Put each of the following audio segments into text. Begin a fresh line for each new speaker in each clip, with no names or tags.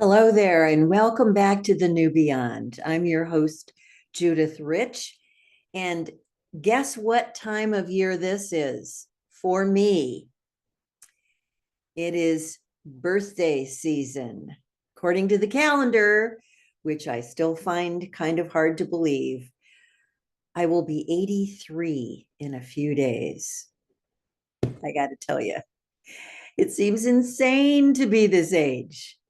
Hello there, and welcome back to the New Beyond. I'm your host, Judith Rich. And guess what time of year this is? For me, it is birthday season. According to the calendar, which I still find kind of hard to believe, I will be 83 in a few days. I got to tell you, it seems insane to be this age.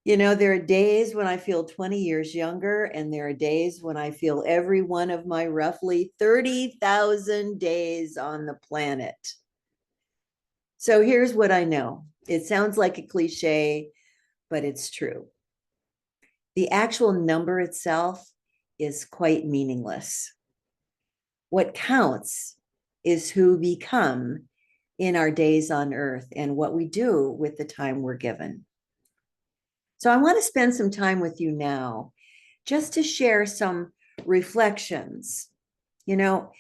You know, there are days when I feel 20 years younger, and there are days when I feel every one of my roughly 30,000 days on the planet. So here's what I know. It sounds like a cliche, but it's true. The actual number itself is quite meaningless. What counts is who we become in our days on earth and what we do with the time we're given. So I want to spend some time with you now just to share some reflections. You know,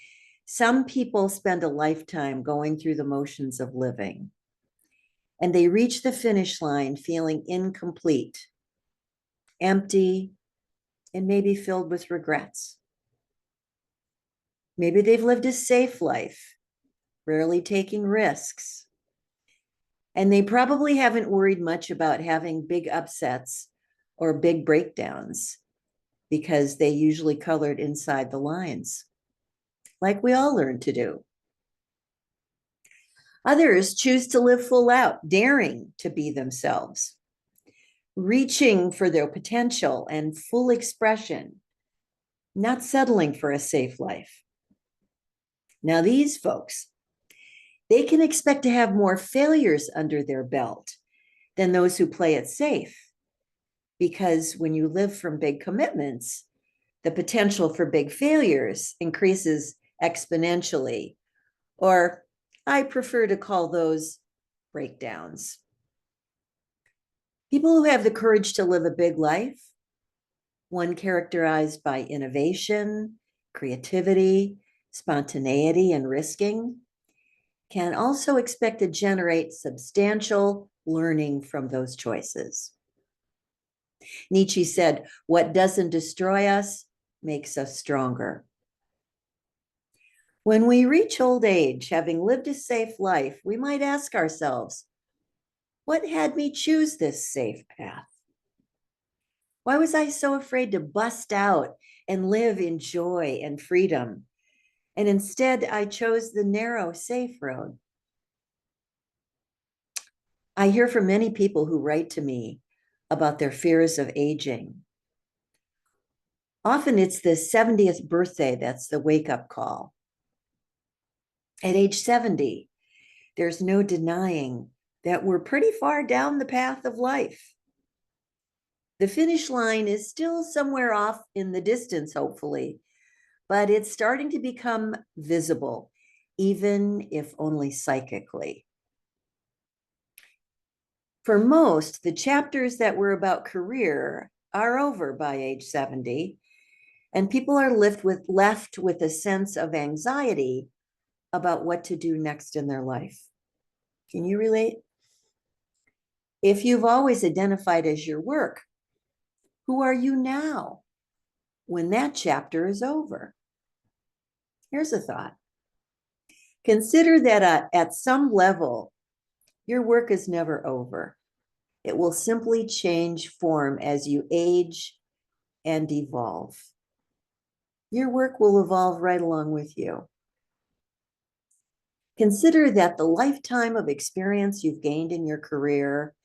some people spend a lifetime going through the motions of living, and they reach the finish line feeling incomplete, empty, and maybe filled with regrets. Maybe they've lived a safe life, rarely taking risks, and they probably haven't worried much about having big upsets or big breakdowns because they usually colored inside the lines, like we all learn to do. Others choose to live full out, daring to be themselves, reaching for their potential and full expression, not settling for a safe life. Now, these folks, they can expect to have more failures under their belt than those who play it safe. Because when you live from big commitments, the potential for big failures increases exponentially, or I prefer to call those breakdowns. People who have the courage to live a big life, one characterized by innovation, creativity, spontaneity, and risking, can also expect to generate substantial learning from those choices. Nietzsche said, "What doesn't destroy us makes us stronger." When we reach old age, having lived a safe life, we might ask ourselves, what had me choose this safe path? Why was I so afraid to bust out and live in joy and freedom? And instead, I chose the narrow, safe road. I hear from many people who write to me about their fears of aging. Often it's the 70th birthday that's the wake-up call. At age 70, there's no denying that we're pretty far down the path of life. The finish line is still somewhere off in the distance, hopefully, but it's starting to become visible, even if only psychically. For most, the chapters that were about career are over by age 70, and people are left with a sense of anxiety about what to do next in their life. Can you relate? If you've always identified as your work, who are you now when that chapter is over? Here's a thought. Consider that at some level, your work is never over. It will simply change form as you age and evolve. Your work will evolve right along with you. Consider that the lifetime of experience you've gained in your career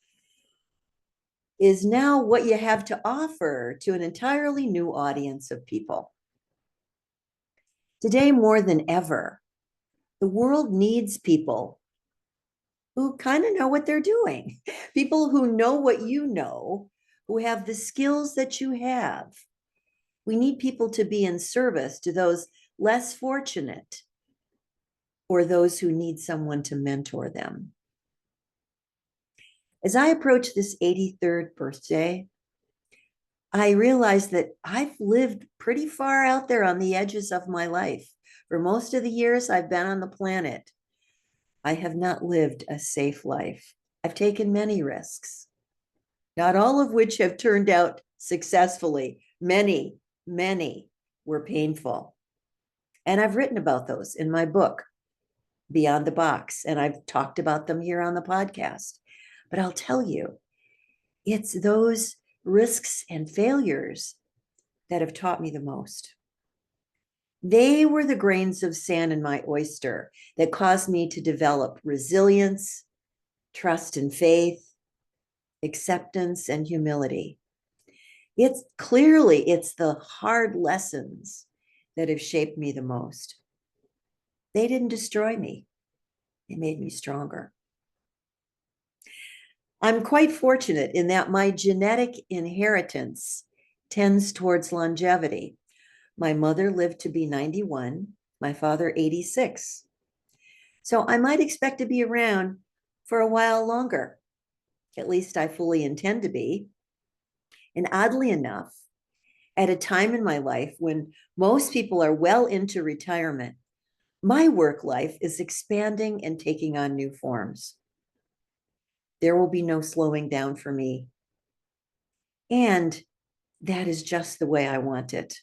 is now what you have to offer to an entirely new audience of people. Today, more than ever, the world needs people who kind of know what they're doing, people who know what you know, who have the skills that you have. We need people to be in service to those less fortunate or those who need someone to mentor them. As I approach this 83rd birthday, I realized that I've lived pretty far out there on the edges of my life. For most of the years I've been on the planet, I have not lived a safe life. I've taken many risks. not all of which have turned out successfully. Many, many were painful. And I've written about those in my book, Beyond the Box, and I've talked about them here on the podcast. But I'll tell you, it's those risks and failures that have taught me the most. They were the grains of sand in my oyster that caused me to develop resilience, trust and faith, acceptance and humility. It's the hard lessons that have shaped me the most. They didn't destroy me. They made me stronger. I'm quite fortunate in that my genetic inheritance tends towards longevity. My mother lived to be 91, my father 86. So I might expect to be around for a while longer. At least I fully intend to be. And oddly enough, at a time in my life when most people are well into retirement, my work life is expanding and taking on new forms. There will be no slowing down for me. And that is just the way I want it.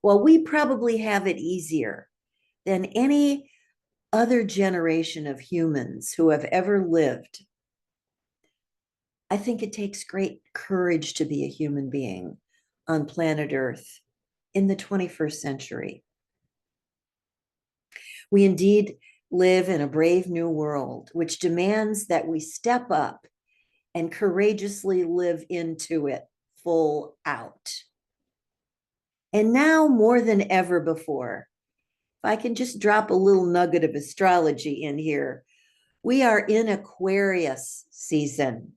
Well, we probably have it easier than any other generation of humans who have ever lived. I think it takes great courage to be a human being on planet Earth in the 21st century. We indeed live in a brave new world, which demands that we step up and courageously live into it full out. And now more than ever before, if I can just drop a little nugget of astrology in here, we are in Aquarius season.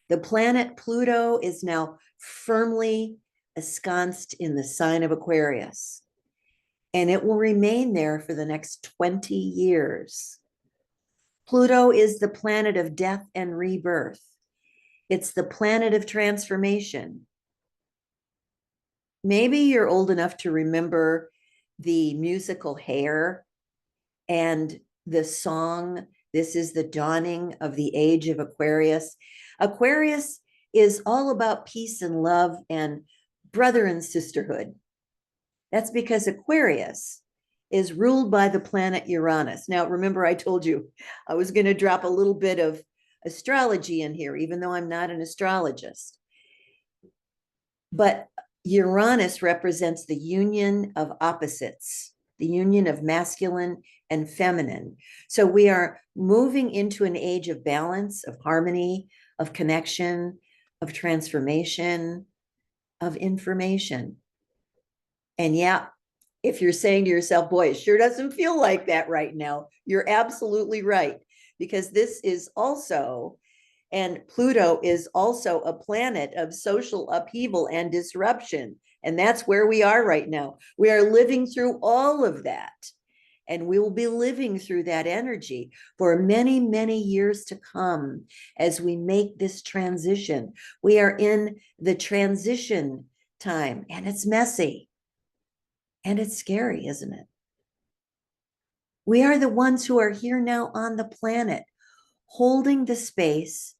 The planet Pluto is now firmly ensconced in the sign of Aquarius, and it will remain there for the next 20 years. Pluto is the planet of death and rebirth. It's the planet of transformation. Maybe you're old enough to remember the musical Hair and the song, This is the Dawning of the Age of Aquarius. Aquarius is all about peace and love and brother and sisterhood. That's because Aquarius is ruled by the planet Uranus. Now, remember, I told you I was going to drop a little bit of astrology in here, even though I'm not an astrologist. But Uranus represents the union of opposites, the union of masculine and feminine. So we are moving into an age of balance, of harmony, of connection, of transformation, of information. And yeah, if you're saying to yourself, boy, it sure doesn't feel like that right now, you're absolutely right. Because this is also, and Pluto is also a planet of social upheaval and disruption. And that's where we are right now. We are living through all of that. And we will be living through that energy for many, many years to come as we make this transition. We are in the transition time, and it's messy. And it's scary, isn't it? We are the ones who are here now on the planet, holding the space,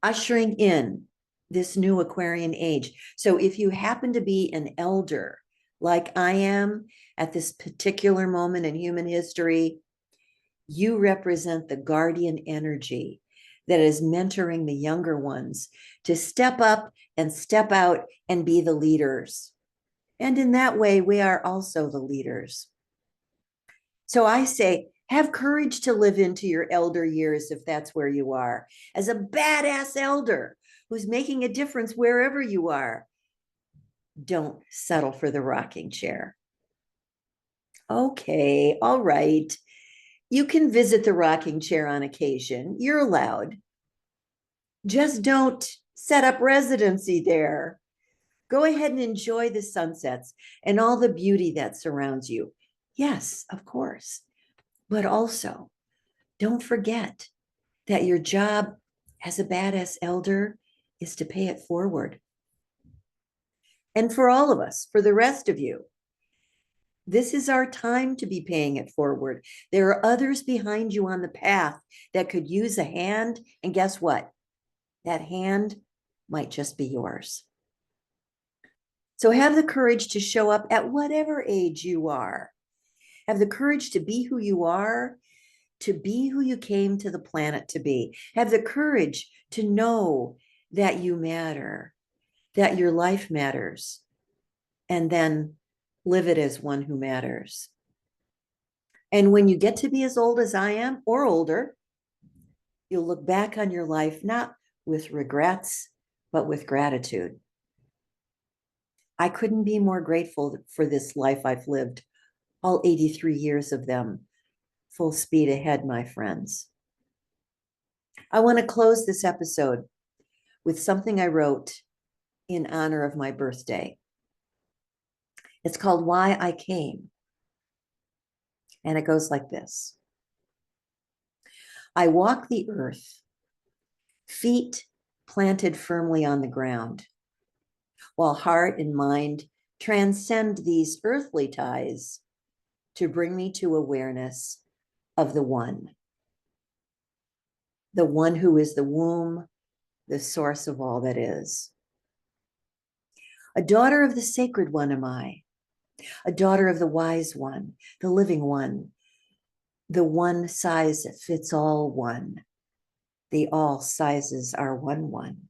ushering in this new Aquarian age. So if you happen to be an elder, like I am at this particular moment in human history, you represent the guardian energy that is mentoring the younger ones to step up and step out and be the leaders. And in that way, we are also the leaders. So I say, have courage to live into your elder years if that's where you are, as a badass elder who's making a difference wherever you are. Don't settle for the rocking chair. Okay, all right. You can visit the rocking chair on occasion. You're allowed. Just don't set up residency there. Go ahead and enjoy the sunsets and all the beauty that surrounds you. Yes, of course. But also, don't forget that your job as a badass elder is to pay it forward. And for all of us, for the rest of you, This is our time to be paying it forward. There are others behind you on the path that could use a hand. And guess what? That hand might just be yours. So have the courage to show up at whatever age you are. Have the courage to be who you are, to be who you came to the planet to be. Have the courage to know that you matter, that your life matters, and then live it as one who matters. And when you get to be as old as I am or older, you'll look back on your life not with regrets, but with gratitude. I couldn't be more grateful for this life I've lived, all 83 years of them. Full speed ahead, my friends. I want to close this episode with something I wrote in honor of my birthday. It's called Why I Came. And it goes like this. I walk the earth, feet planted firmly on the ground, while heart and mind transcend these earthly ties to bring me to awareness of the one who is the womb, the source of all that is. A daughter of the sacred one am I, a daughter of the wise one, the living one, the one size fits all one. The all sizes are one.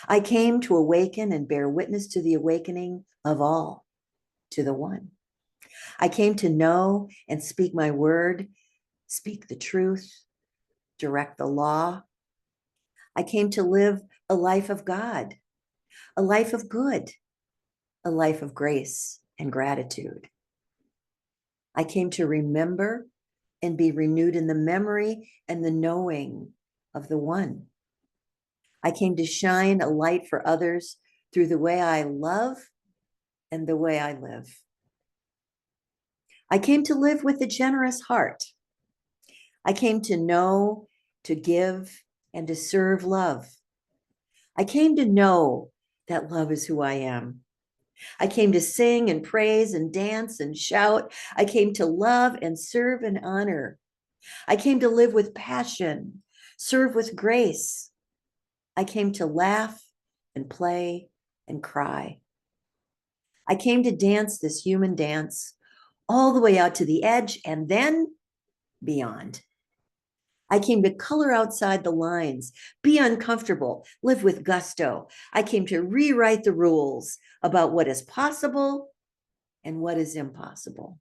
I came to awaken and bear witness to the awakening of all, to the one. I came to know and speak my word, speak the truth, direct the law. I came to live a life of God, a life of good, a life of grace and gratitude. I came to remember and be renewed in the memory and the knowing of the one. I came to shine a light for others through the way I love and the way I live. I came to live with a generous heart. I came to know, to give, and to serve love. I came to know that love is who I am. I came to sing and praise and dance and shout. I came to love and serve and honor. I came to live with passion, serve with grace. I came to laugh and play and cry. I came to dance this human dance all the way out to the edge and then beyond. I came to color outside the lines, be uncomfortable, live with gusto. I came to rewrite the rules about what is possible and what is impossible.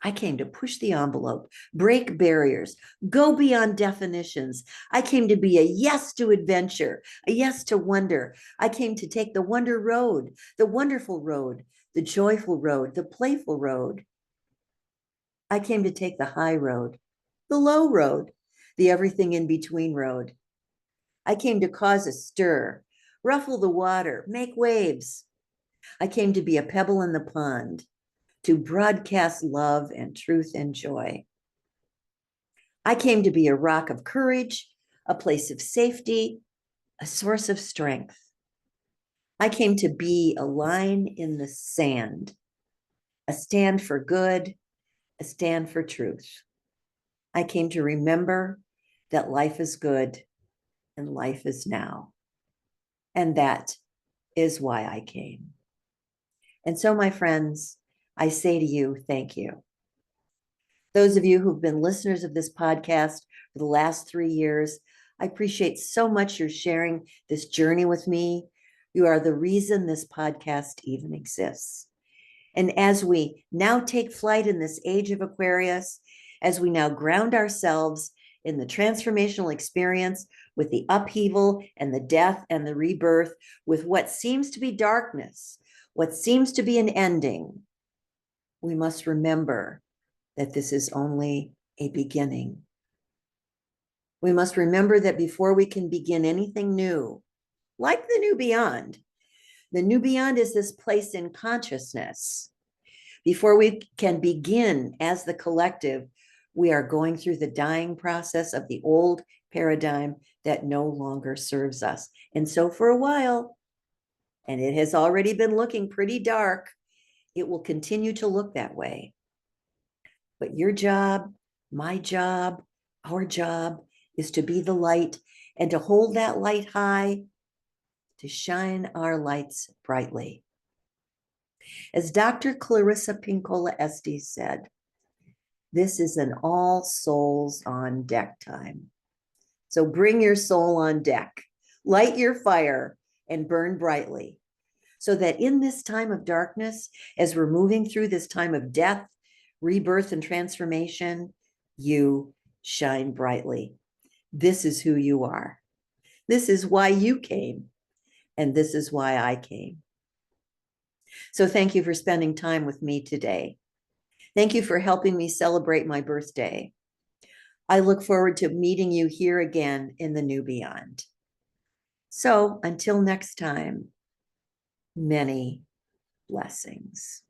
I came to push the envelope, break barriers, go beyond definitions. I came to be a yes to adventure, a yes to wonder. I came to take the wonder road, the wonderful road, the joyful road, the playful road. I came to take the high road, the low road, the everything in between road. I came to cause a stir, ruffle the water, make waves. I came to be a pebble in the pond, to broadcast love and truth and joy. I came to be a rock of courage, a place of safety, a source of strength. I came to be a line in the sand, a stand for good, a stand for truth. I came to remember that life is good and life is now. And that is why I came. And so, my friends, I say to you, thank you. Those of you who've been listeners of this podcast for the last 3 years, I appreciate so much your sharing this journey with me. You are the reason this podcast even exists. And as we now take flight in this age of Aquarius, as we now ground ourselves in the transformational experience with the upheaval and the death and the rebirth, with what seems to be darkness, what seems to be an ending, we must remember that this is only a beginning. We must remember that before we can begin anything new, like the new beyond is this place in consciousness. Before we can begin as the collective, we are going through the dying process of the old paradigm that no longer serves us. And so for a while, and it has already been looking pretty dark, it will continue to look that way. But your job, my job, our job is to be the light and to hold that light high, to shine our lights brightly. As Dr. Clarissa Pinkola Estes said, this is an all souls on deck time. So bring your soul on deck, light your fire, and burn brightly, so that in this time of darkness, as we're moving through this time of death, rebirth, and transformation, you shine brightly. This is who you are. This is why you came, and this is why I came. So thank you for spending time with me today. Thank you for helping me celebrate my birthday. I look forward to meeting you here again in the new beyond. So until next time, many blessings.